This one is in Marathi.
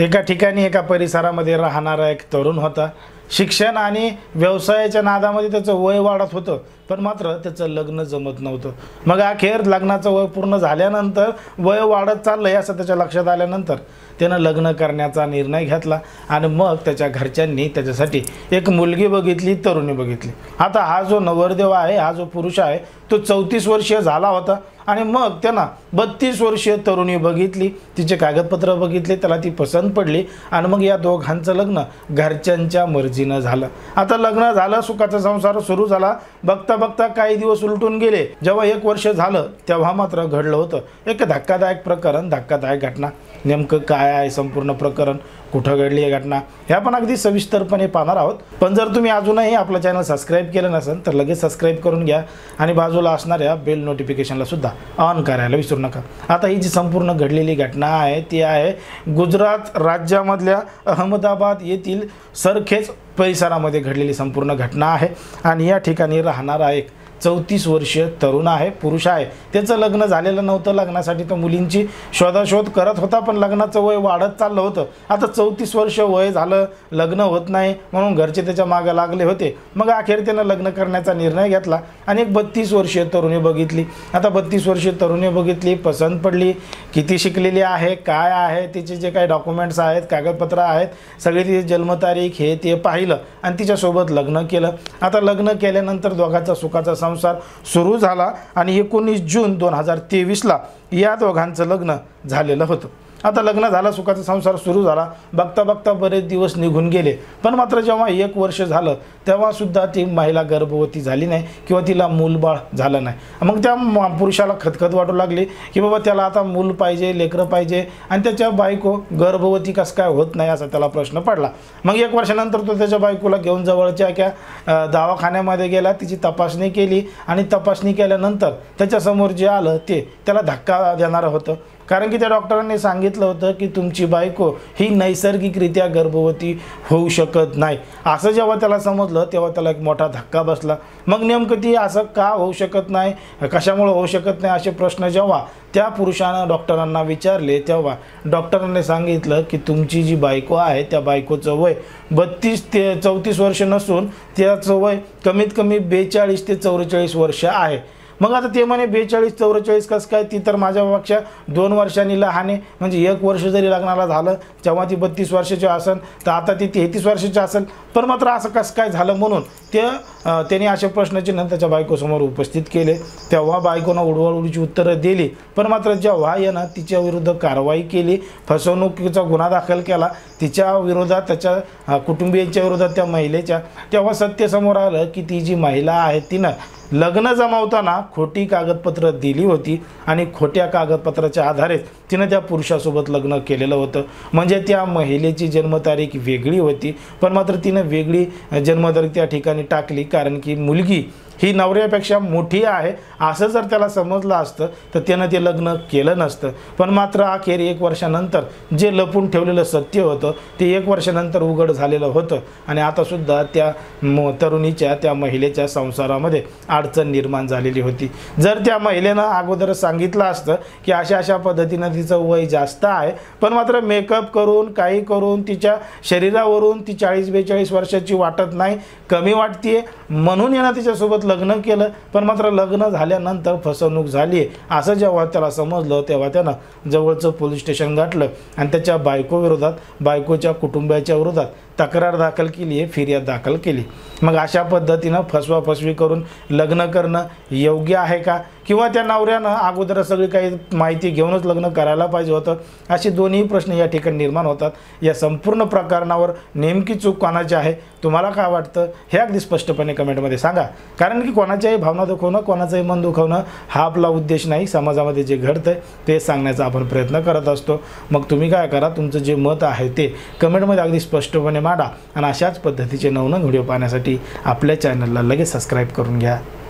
एका ठिकाणी एका परिसरामध्ये राहणारा एक तरुण होता। शिक्षण आणि व्यवसायाच्या नादामध्ये त्याचं वय वाढत होतं, पण मात्र त्याचं लग्न जमत नव्हतं। मग अखेर लग्नाचं वय पूर्ण झाल्यानंतर वय वाढत चाललंय असं त्याच्या लक्षात आल्यानंतर त्यानं लग्न करण्याचा निर्णय घेतला आणि मग त्याच्या घरच्यांनी त्याच्यासाठी एक मुलगी बघितली, तरुणी बघितली। आता हा जो नवरदेव आहे, हा जो पुरुष आहे, तो 34 वर्षीय झाला होता आणि मग त्यानं 32 वर्षीय तरुणी बघितली, तिचे कागदपत्र बघितले, त्याला ती पसंत पडली आणि मग या दोघांचं लग्न घरच्यांच्या मर्जीनं झालं। आता लग्न झालं, सुखाचा संसार सुरू झाला। बघता बघता काही दिवस उलटून गेले। जेव्हा 1 वर्ष झालं तेव्हा मात्र घडलं होतं एक धक्कादायक प्रकरण, धक्कादायक घटना। नेमकं काय आहे संपूर्ण प्रकरण, कुठं घडली ही घटना, हे आपण अगदी सविस्तरपणे पाहणार आहोत। पण जर तुम्ही अजूनही आपलं चॅनल सबस्क्राईब केलं नसेल तर लगेच सबस्क्राईब करून घ्या आणि बाजूला असणाऱ्या बेल नोटिफिकेशनला सुद्धा ऑन करायला विसरू नका। आता ही जी संपूर्ण घडलेली घटना आहे ती आहे गुजरात राज्यामधल्या अहमदाबाद येथील सरखेज परिसरामध्ये घडलेली संपूर्ण घटना आहे आणि या ठिकाणी राहणारा एक 34 वर्षीय तरुण आहे, पुरुष आहे। त्याचं लग्न झालेलं नव्हतं, लग्नासाठी तो मुलींची शोधाशोध करत होता, पण लग्नाचं वय वाढत चाललं होतं। आता 34 वर्ष वय झालं, लग्न होत नाही म्हणून घरचे त्याच्या मागे लागले होते। मग अखेर त्यानं लग्न करण्याचा निर्णय घेतला आणि एक 32 वर्षीय तरुणी बघितली। आता 32 वर्षीय तरुणी बघितली, पसंत पडली, किती शिकलेली आहे, काय आहे, तिचे जे काही डॉक्युमेंट्स आहेत, कागदपत्र आहेत, सगळी तिची जन्मतारीख हे ते पाहिलं आणि तिच्यासोबत लग्न केलं। आता लग्न केल्यानंतर दोघांचा सुखाचा संसार सुरू झाला आणि 19 जून 2023ला या दोघांचं लग्न झालेलं होतं। आता लग्न झालं, सुखाचा संसार सुरू झाला। बघता बघता बरेच दिवस निघून गेले, पण मात्र जेव्हा 1 वर्ष झालं तेव्हा सुद्धा ती महिला गर्भवती झाली नाही किंवा तिला मूलबाळ झालं नाही। मग त्या पुरुषाला खतखत वाटू लागली की बाबा त्याला आता मूल पाहिजे, लेकरं पाहिजे आणि त्याच्या बायको गर्भवती कसं काय होत नाही असा त्याला प्रश्न पडला। मग 1 वर्षानंतर तो त्याच्या बायकोला घेऊन जवळच्या एका दवाखान्यामध्ये गेला, तिची तपासणी केली आणि तपासणी केल्यानंतर त्याच्यासमोर जे आलं ते त्याला धक्का देणारं होतं। कारण की त्या डॉक्टरांनी सांगितलं होतं की तुमची बायको ही नैसर्गिकरित्या गर्भवती होऊ शकत नाही। असं जेव्हा त्याला समजलं तेव्हा त्याला एक मोठा धक्का बसला। मग नेमकं ती असं का होऊ शकत नाही, कशामुळे होऊ शकत नाही असे प्रश्न जेव्हा त्या पुरुषानं डॉक्टरांना विचारले तेव्हा डॉक्टरांनी सांगितलं की तुमची जी बायको आहे त्या बायकोचं वय 32 ते 34 वर्ष नसून त्याचं वय कमीत कमी 42 ते 44 वर्ष आहे। मग आता ते म्हणे 42-44 कसं काय, ती तर माझ्यापेक्षा 2 वर्षांनी लहान आहे, म्हणजे 1 वर्ष जरी लग्नाला झालं तेव्हा ती 32 वर्षाची असेल तर आता ती 33 वर्षाची असेल, पण मात्र असं कसं काय झालं म्हणून त्यांनी असे प्रश्नचिन्ह त्याच्या बायकोसमोर उपस्थित केले। तेव्हा बायकोनं उडवाउडीची उत्तरं दिली, पण मात्र जेव्हा यानं तिच्या विरुद्ध कारवाई केली, फसवणुकीचा गुन्हा दाखल केला तिच्या विरोधात, त्याच्या कुटुंबियांच्या विरोधात, त्या महिलेच्या, तेव्हा सत्य समोर आलं की ती जी महिला आहे तिनं लग्न जमवताना खोटी कागदपत्र दिली होती आणि खोट्या कागदपत्राच्या आधारे तिनं त्या पुरुषासोबत लग्न केलेलं होतं। म्हणजे त्या महिलेची जन्मतारीख वेगळी होती, पण मात्र तिनं वेगळी जन्मतारीख त्या ठिकाणी टाकली कारण की मुलगी ही नवऱ्यापेक्षा मोठी आहे असं जर त्याला समजलं असतं तर त्यानं ते लग्न केलं नसतं। पण मात्र अखेर 1 वर्षानंतर जे लपून ठेवलेलं सत्य होतं ते 1 वर्षानंतर उघड झालेलं होतं आणि आता सुद्धा त्या तरुणीच्या, त्या महिलेच्या संसारामध्ये अडचण निर्माण झालेली होती। जर त्या महिलेनं अगोदर सांगितलं असतं की अशा पद्धतीनं तिचं वय जास्त आहे, पण मात्र मेकअप करून काही करून तिच्या शरीरावरून ती 40-42 वर्षाची वाटत नाही, कमी वाटते म्हणून यानं तिच्यासोबत लग्न केलं, पण मात्र लग्न झाल्यानंतर फसवणूक झाली असं जेव्हा त्याला समजलं तेव्हा त्यानं जवळचं पोलीस स्टेशन गाठलं आणि त्याच्या बायकोविरोधात, बायकोच्या कुटुंबाच्या विरोधात तक्रार दाखल केली आहे, फिर्याद दाखल केली। मग अशा पद्धतीनं फसवाफसवी करून लग्न करणं योग्य आहे का, किंवा त्या नवऱ्यानं अगोदर सगळी काही माहिती घेऊनच लग्न करायला पाहिजे होतं, असे दोन्ही प्रश्न या ठिकाणी निर्माण होतात। या संपूर्ण प्रकरणावर नेमकी चूक कोणाची आहे, तुम्हाला काय वाटतं हे अगदी स्पष्टपणे कमेंटमध्ये सांगा। कारण की कोणाच्याही भावना दुखवणं, कोणाचंही मन दुखवणं हा आपला उद्देश नाही। समाजामध्ये जे घडतं ते सांगण्याचा आपण प्रयत्न करत असतो। मग तुम्ही काय करा, तुमचं जे मत आहे ते कमेंटमध्ये अगदी स्पष्टपणे मांडा आणि अशाच पद्धतीचे नवनवीन व्हिडिओ पाहण्यासाठी आपल्या चॅनलला लगेच सबस्क्राईब करून घ्या।